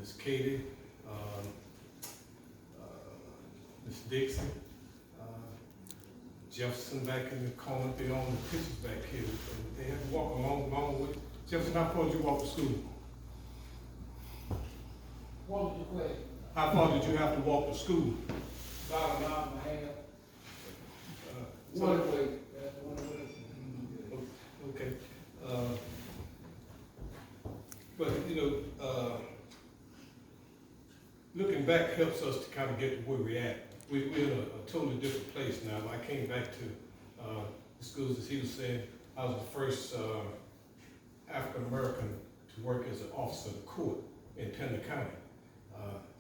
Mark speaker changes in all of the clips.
Speaker 1: Miss Katie, Miss Dixon, Jefferson back in the corner, they own the pictures back here. And they had to walk a long way. Jefferson, how far did you walk to school?
Speaker 2: What was your question?
Speaker 1: How far did you have to walk to school?
Speaker 2: About a mile and a half.
Speaker 1: So-
Speaker 2: One way, that's one way.
Speaker 1: Okay. But, looking back helps us to kind of get to where we're at. We're in a totally different place now. I came back to the schools, as he was saying, I was the first African-American to work as an officer of the court in Pender County.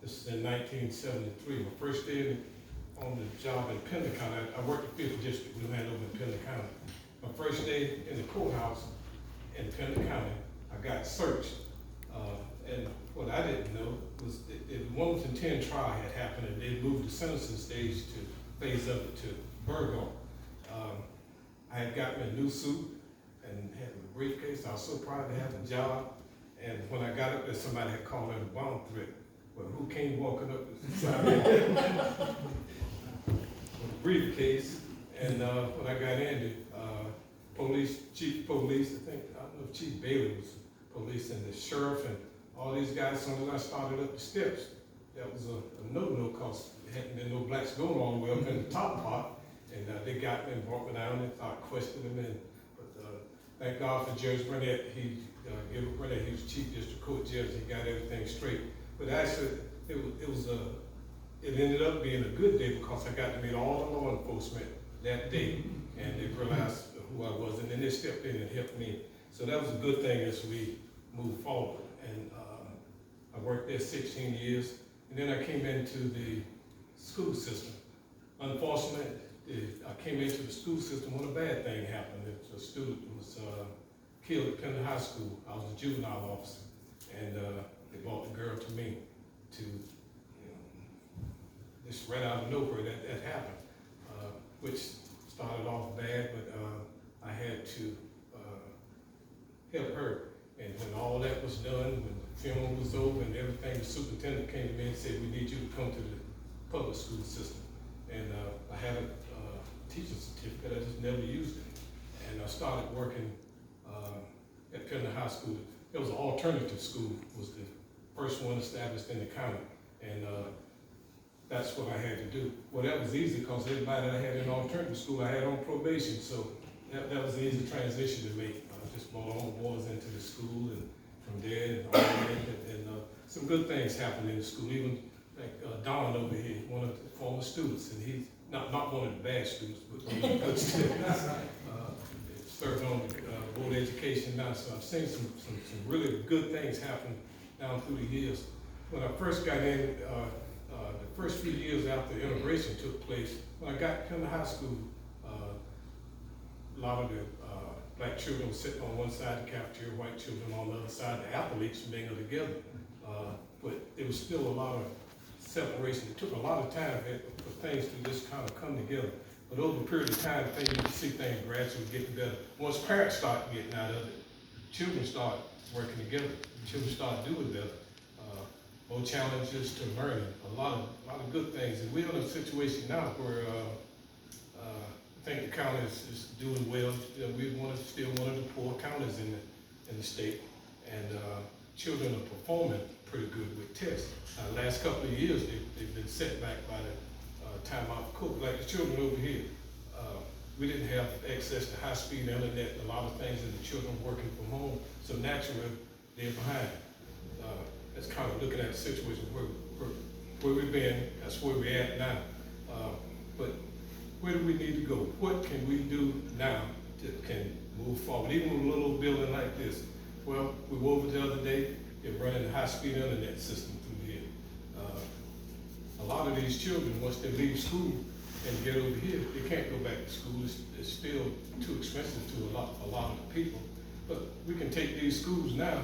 Speaker 1: This is in 1973. My first day on the job in Pender County, I worked the 5th District, New Hanover in Pender County. My first day in the courthouse in Pender County, I got searched. And what I didn't know was that the Wilmington 10 trial had happened and they moved the sentencing stage to phase of it to Burgo. I had gotten a new suit and had a briefcase. I was so proud to have a job. And when I got up there, somebody had called in a bomb threat. Well, who came walking up beside me with a briefcase? And when I got in, the chief of police, I don't know if Chief Bailey was police, and the sheriff and all these guys, as soon as I started up the steps, that was a no-no, because there hadn't been no blacks going all the way up in the top part. And they got me and brought me down and started questioning me. But thank God for Judge Burnett. Gilbert Burnett, he was chief district court judge. He got everything straight. But actually, it ended up being a good day because I got to meet all the law enforcement that day, and they realized who I was, and then they stepped in and helped me. So that was a good thing as we moved forward. And I worked there 16 years, and then I came into the school system. Unfortunately, I came into the school system when a bad thing happened. A student was killed at Pender High School. I was a juvenile officer, and they brought the girl to me to, just right out of nowhere that happened, which started off bad, but I had to help her. And when all that was done, when the funeral was over and everything, the superintendent came to me and said, we need you to come to the public school system. And I had a teacher's certificate, I just never used it. And I started working at Pender High School. It was an alternative school, was the first one established in the county. And that's what I had to do. Well, that was easy because everybody I had in alternative school, I had on probation. So that was an easy transition to make. I just brought all the boys into the school, and from there, and all that, and some good things happened in the school. Even like Don over here, one of the former students, and he's not one of the bad students, but one of the good students. Served on the board of education now, so I've seen some really good things happen down through the years. When I first got in, the first few years after integration took place, when I got to Pender High School, a lot of the black children were sitting on one side of the cafeteria, white children on the other side, the athletes mingled together. But there was still a lot of separation. It took a lot of time for things to just kind of come together. But over a period of time, you can see things gradually getting better. Once parents start getting out of it, children start working together. Children start doing better. More challenges to learning. A lot of good things. And we're in a situation now where I think the county is doing well. We're still one of the poor counties in the state, and children are performing pretty good with tests. Last couple of years, they've been set back by the time out of court. Like the children over here, we didn't have access to high-speed internet and a lot of things, and the children working from home, so naturally they're behind. That's kind of looking at the situation where we've been. That's where we're at now. But where do we need to go? What can we do now can move forward, even with a little building like this? Well, we were over the other day, they're running a high-speed internet system through here. A lot of these children, once they leave school and get over here, they can't go back to school. It's still too expensive to a lot of the people. But we can take these schools now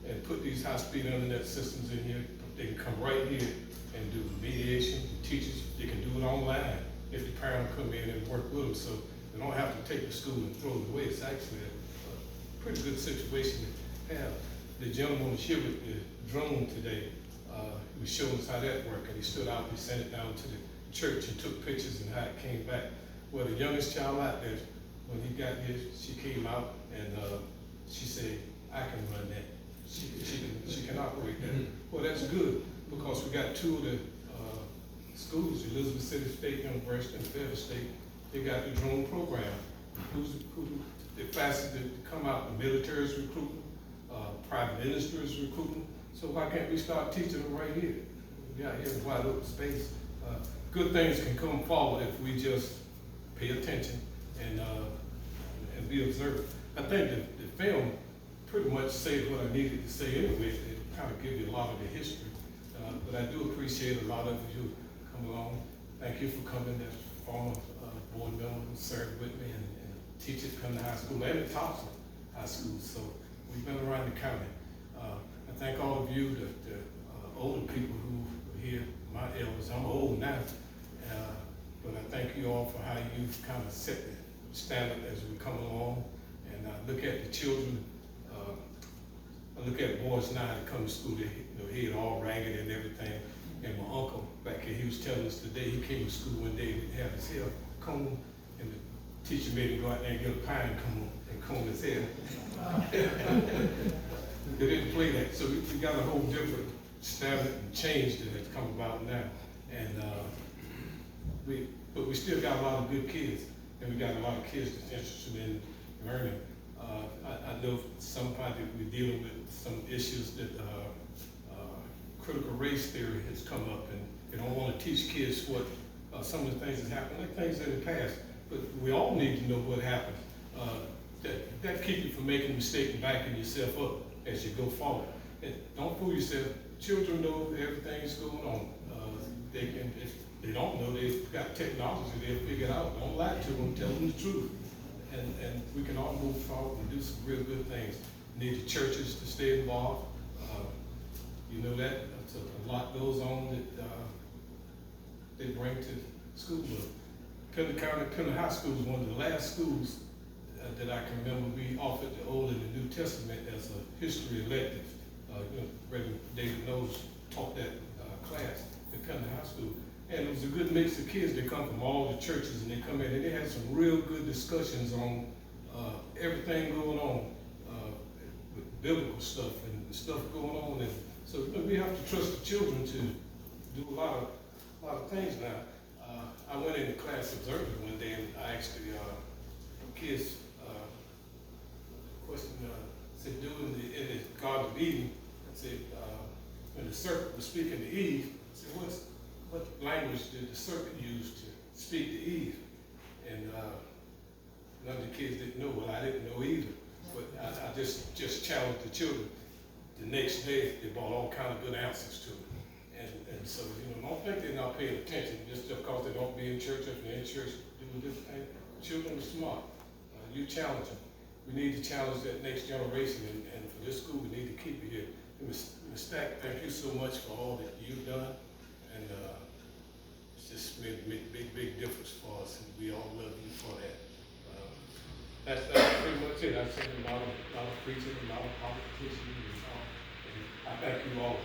Speaker 1: and put these high-speed internet systems in here. They can come right here and do mediation. The teachers, they can do it online if the parent will come in and work with them. So they don't have to take the school and throw it away. It's actually a pretty good situation to have. The gentleman was here with the drone today. He was showing us how that worked, and he stood out, he sent it down to the church and took pictures and how it came back. Well, the youngest child out there, when he got here, she came out and she said, I can run that. She can operate that. Well, that's good, because we got two of the schools, Elizabeth City State University and Fairfield State, they got the drone program. The fastest to come out, the military is recruiting, private industry is recruiting. So why can't we start teaching them right here? We got here in wide open space. Good things can come forward if we just pay attention and be observant. I think the film pretty much said what I needed to say anyway. It kind of gives you a lot of the history. But I do appreciate a lot of you come along. Thank you for coming as former board member who served with me and teachers come to high school and at Thompson High School. So we've been around the county. I thank all of you, the older people who are here, my elders. I'm old now, but I thank you all for how you've kind of set the standard as we come along. And I look at the children. I look at boys now that come to school, they head all ragged and everything. And my uncle back here, he was telling us today, he came to school one day, he didn't have his hair combed, and the teacher made him go out there and get a pine comb and comb his hair. They didn't play that, so we got a whole different standard and change that has come about now. And but we still got a lot of good kids, and we got a lot of kids that's interested in learning. I know sometimes we're dealing with some issues that critical race theory has come up, and they don't want to teach kids what some of the things that happened, like things in the past. But we all need to know what happened. That keeps you from making mistakes and backing yourself up as you go forward. And don't fool yourself. Children know everything's going on. If they don't know, they've got technology, they'll figure it out. Don't lie to them, tell them the truth. And we can all move forward and do some real good things. We need the churches to stay involved. You know that a lot goes on that they bring to school. Pender County High School is one of the last schools that I can remember we offered the Old and the New Testament as a history elective. Reverend David Knowles taught that class at Pender High School. And it was a good mix of kids. They come from all the churches, and they come in and they had some real good discussions on everything going on with biblical stuff and the stuff going on. And so we have to trust the children to do a lot of things now. I went into class observing one day, and I asked the kids question. Said, in the Garden of Eden, I said, when the serpent was speaking to Eve, I said, what language did the serpent use to speak to Eve? And none of the kids didn't know. Well, I didn't know either. But I just challenged the children. The next day, they brought all kind of good answers to me. And so, don't think they're not paying attention just because they don't be in church. If they're in church doing different things, children are smart. You challenge them. We need to challenge that next generation, and for this school, we need to keep it here. Ms. Stack, thank you so much for all that you've done, and it's just made a big difference for us, and we all love you for that. That's pretty much it. I've seen a lot of preaching, a lot of politicians, and I thank you all.